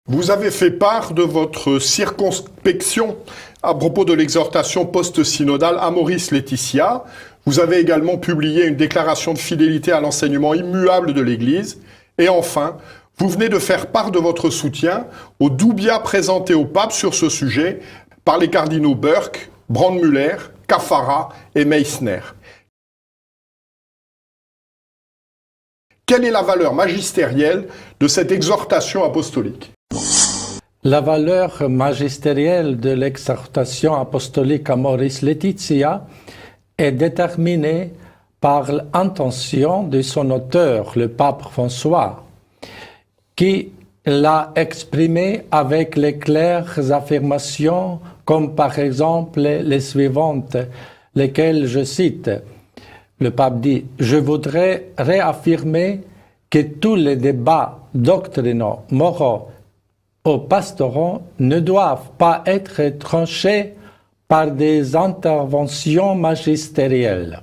Vous avez fait part de votre circonspection à propos de l'exhortation post-synodale Amoris Laetitia. Vous avez également publié une déclaration de fidélité à l'enseignement immuable de l'Église. Et enfin, vous venez de faire part de votre soutien au doubia présenté au pape sur ce sujet par les cardinaux Burke, Brandmüller, Caffarra et Meissner. Quelle est la valeur magistérielle de cette exhortation apostolique ? La valeur magistérielle de l'exhortation apostolique Amoris Laetitia est déterminée par l'intention de son auteur, le pape François, qui l'a exprimée avec les claires affirmations, comme par exemple les suivantes, lesquelles je cite. Le pape dit « Je voudrais réaffirmer que tous les débats doctrinaux, moraux ou pastoraux ne doivent pas être tranchés par des interventions magistérielles.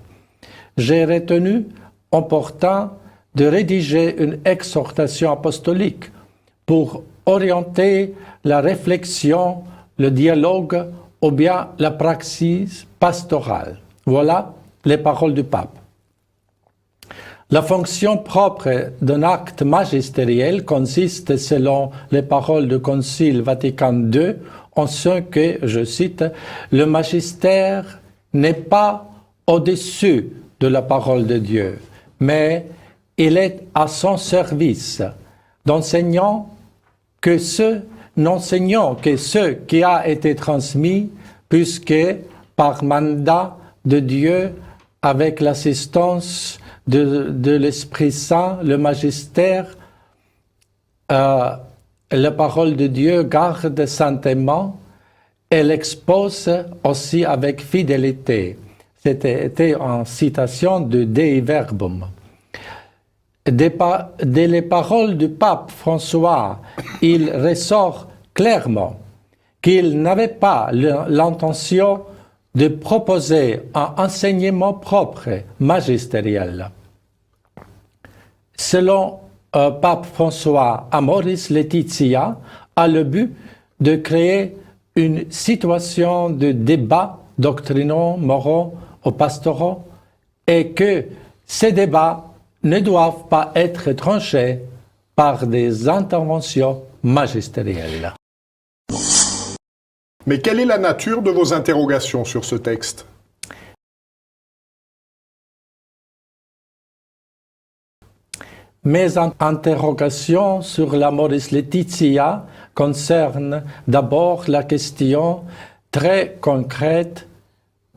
J'ai retenu opportun de rédiger une exhortation apostolique pour orienter la réflexion, le dialogue ou bien la praxis pastorale. » Voilà les paroles du pape. La fonction propre d'un acte magistériel consiste, selon les paroles du Concile Vatican II, en ce que, je cite, « le magistère n'est pas au-dessus de la parole de Dieu, mais il est à son service, n'enseignant que ce qui a été transmis, puisque par mandat de Dieu, avec l'assistance de l'Esprit Saint, le magistère, la parole de Dieu garde saintement et l'expose aussi avec fidélité. C'était en citation de Dei Verbum. Dès les paroles du pape François, il ressort clairement qu'il n'avait pas l'intention de proposer un enseignement propre, magistériel. Selon pape François, Amoris Laetitia a le but de créer une situation de débat doctrinaux, moraux ou pastoraux et que ces débats ne doivent pas être tranchés par des interventions magistérielles. Mais quelle est la nature de vos interrogations sur ce texte ? Mes interrogations sur l'Amoris Laetitia concernent d'abord la question très concrète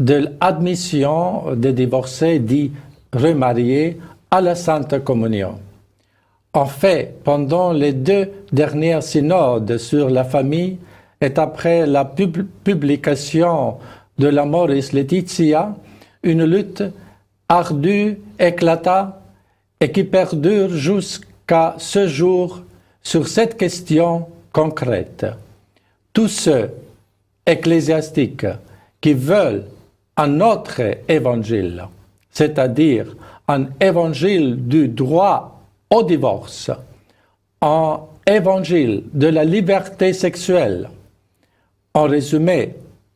de l'admission des divorcés dits remariés à la Sainte Communion. En fait, pendant les 2 dernières synodes sur la famille, et après la publication de l'Amoris Laetitia, une lutte ardue éclata et qui perdure jusqu'à ce jour sur cette question concrète. Tous ceux ecclésiastiques qui veulent un autre évangile, c'est-à-dire un évangile du droit au divorce, un évangile de la liberté sexuelle, en résumé,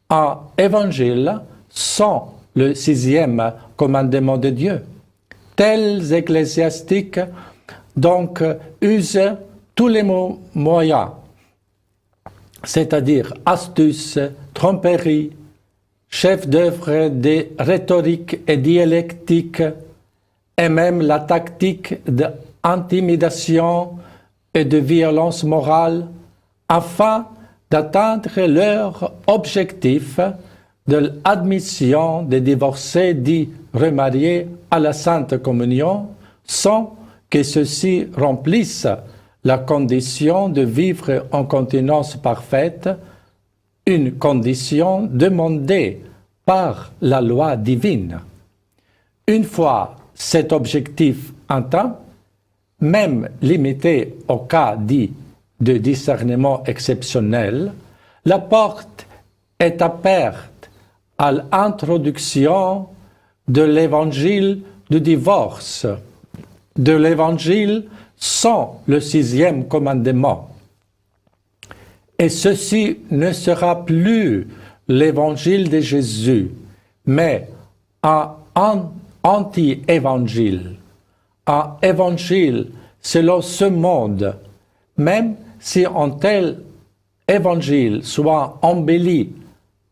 un évangile sans le 6e commandement de Dieu. Tels ecclésiastiques donc usent tous les moyens, c'est-à-dire astuces, tromperies, chefs d'œuvre de rhétorique et dialectique, et même la tactique d'intimidation et de violence morale, afin d'atteindre leur objectif de l'admission des divorcés dits remariés à la Sainte Communion, sans que ceux-ci remplissent la condition de vivre en continence parfaite, une condition demandée par la loi divine. Une fois cet objectif atteint, même limité au cas dit de discernement exceptionnel, la porte est ouverte à l'introduction de l'évangile du divorce, de l'évangile sans le 6e commandement. Et ceci ne sera plus l'évangile de Jésus, mais un anti-évangile, un évangile selon ce monde, même si un tel évangile soit embelli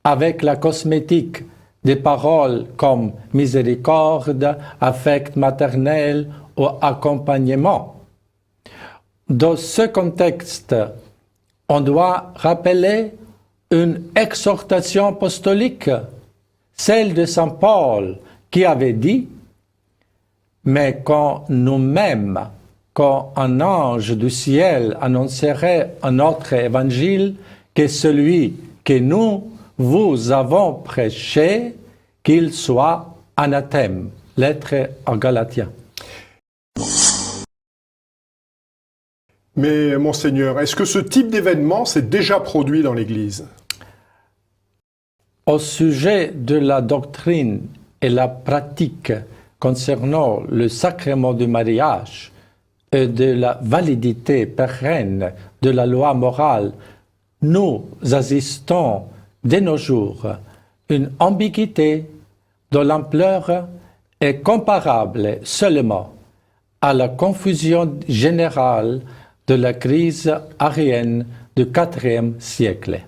avec la cosmétique des paroles comme miséricorde, affect maternel ou accompagnement. Dans ce contexte, on doit rappeler une exhortation apostolique, celle de saint Paul, qui avait dit « Mais quand nous-mêmes, quand un ange du ciel annoncerait un autre évangile que celui que nous vous avons prêché, qu'il soit anathème. » Lettre aux Galatiens. Mais, Monseigneur, est-ce que ce type d'événement s'est déjà produit dans l'Église? Au sujet de la doctrine et la pratique concernant le sacrement du mariage et de la validité pérenne de la loi morale, nous assistons de nos jours une ambiguïté dont l'ampleur est comparable seulement à la confusion générale de la crise arienne du IVe siècle.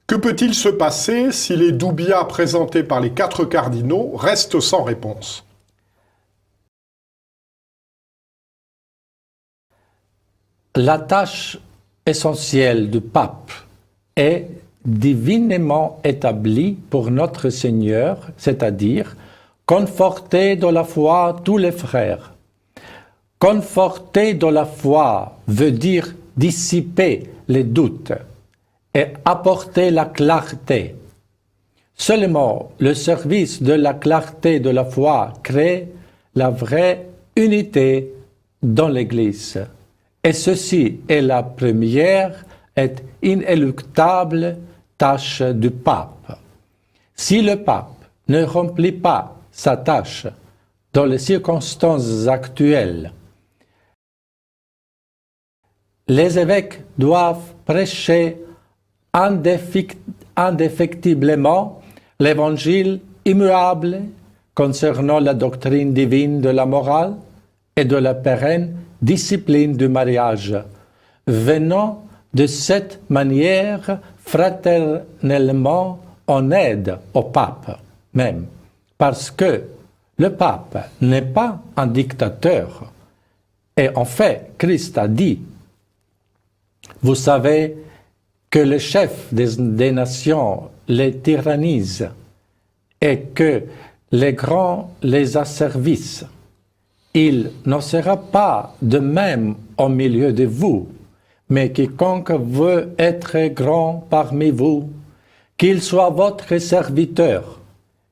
Que peut-il se passer si les doubias présentés par les 4 cardinaux restent sans réponse? La tâche essentielle du pape est divinement établie pour notre Seigneur, c'est-à-dire conforter dans la foi tous les frères. Conforter dans la foi veut dire dissiper les doutes et apporter la clarté. Seulement le service de la clarté de la foi crée la vraie unité dans l'Église. Et ceci est la première et inéluctable tâche du pape. Si le pape ne remplit pas sa tâche dans les circonstances actuelles, les évêques doivent prêcher indéfectiblement l'évangile immuable concernant la doctrine divine de la morale et de la pérenne discipline du mariage, venant de cette manière fraternellement en aide au pape même, parce que le pape n'est pas un dictateur. Et en fait, Christ a dit, vous savez que le chef des nations les tyrannise et que les grands les asservissent. Il n'en sera pas de même au milieu de vous, mais quiconque veut être grand parmi vous, qu'il soit votre serviteur,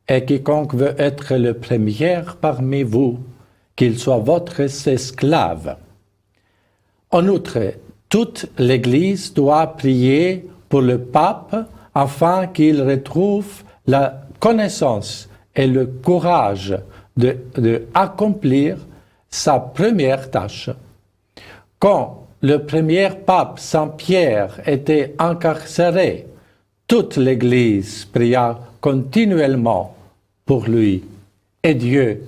et quiconque veut être le premier parmi vous, qu'il soit votre esclave. En outre, toute l'Église doit prier pour le pape afin qu'il retrouve la connaissance et le courage de accomplir sa première tâche. Quand le premier pape Saint-Pierre était incarcéré, toute l'Église pria continuellement pour lui et Dieu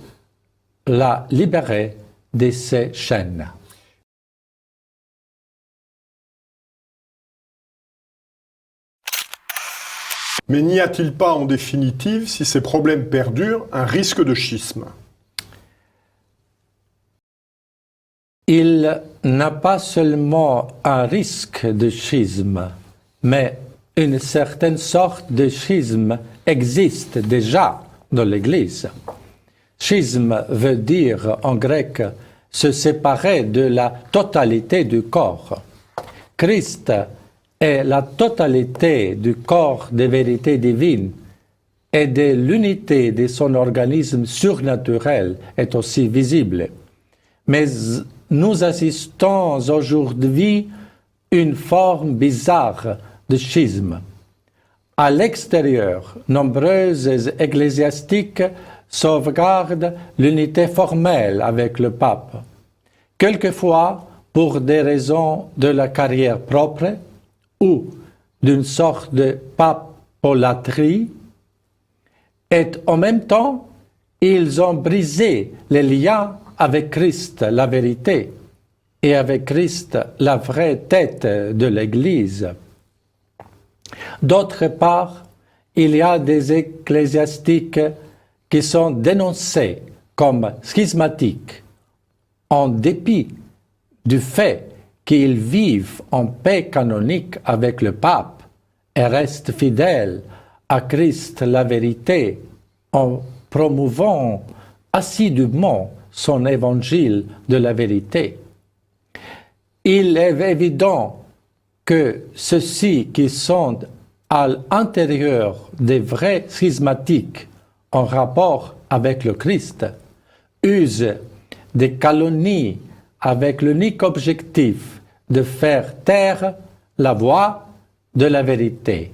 l'a libéré de ses chaînes. Mais n'y a-t-il pas en définitive, si ces problèmes perdurent, un risque de schisme? Il n'a pas seulement un risque de schisme, mais une certaine sorte de schisme existe déjà dans l'Église. Schisme veut dire en grec se séparer de la totalité du corps. Christ est la totalité du corps des vérités divines et de l'unité de son organisme surnaturel est aussi visible. Mais nous assistons aujourd'hui à une forme bizarre de schisme. À l'extérieur, nombreuses ecclésiastiques sauvegardent l'unité formelle avec le pape. Quelquefois, pour des raisons de la carrière propre ou d'une sorte de papolatrie, et en même temps, ils ont brisé les liens avec Christ, la vérité, et avec Christ, la vraie tête de l'Église. D'autre part, il y a des ecclésiastiques qui sont dénoncés comme schismatiques, en dépit du fait qu'ils vivent en paix canonique avec le pape et restent fidèles à Christ la vérité en promouvant assidûment son évangile de la vérité. Il est évident que ceux-ci qui sont à l'intérieur des vrais schismatiques en rapport avec le Christ usent des calomnies avec l'unique objectif de faire taire la voix de la vérité,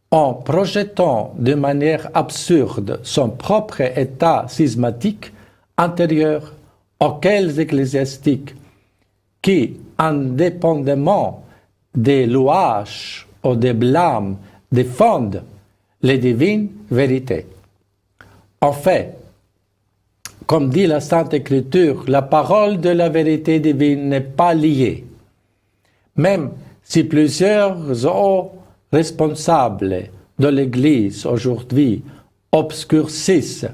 en projetant de manière absurde son propre état schismatique intérieur auxquels ecclésiastiques qui, indépendamment des louages ou des blâmes, défendent les divines vérités. En fait, comme dit la Sainte Écriture, la parole de la vérité divine n'est pas liée. Même si plusieurs hauts responsables de l'Église aujourd'hui obscurcissent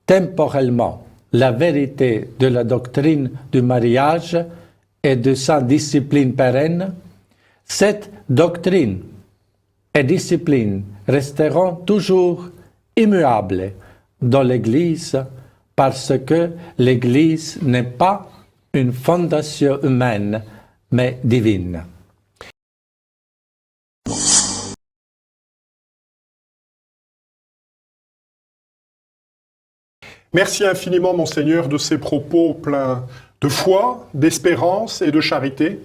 temporellement la vérité de la doctrine du mariage et de sa discipline pérenne, cette doctrine et discipline resteront toujours immuables dans l'Église parce que l'Église n'est pas une fondation humaine, mais divine. Merci infiniment, Monseigneur, de ces propos pleins de foi, d'espérance et de charité.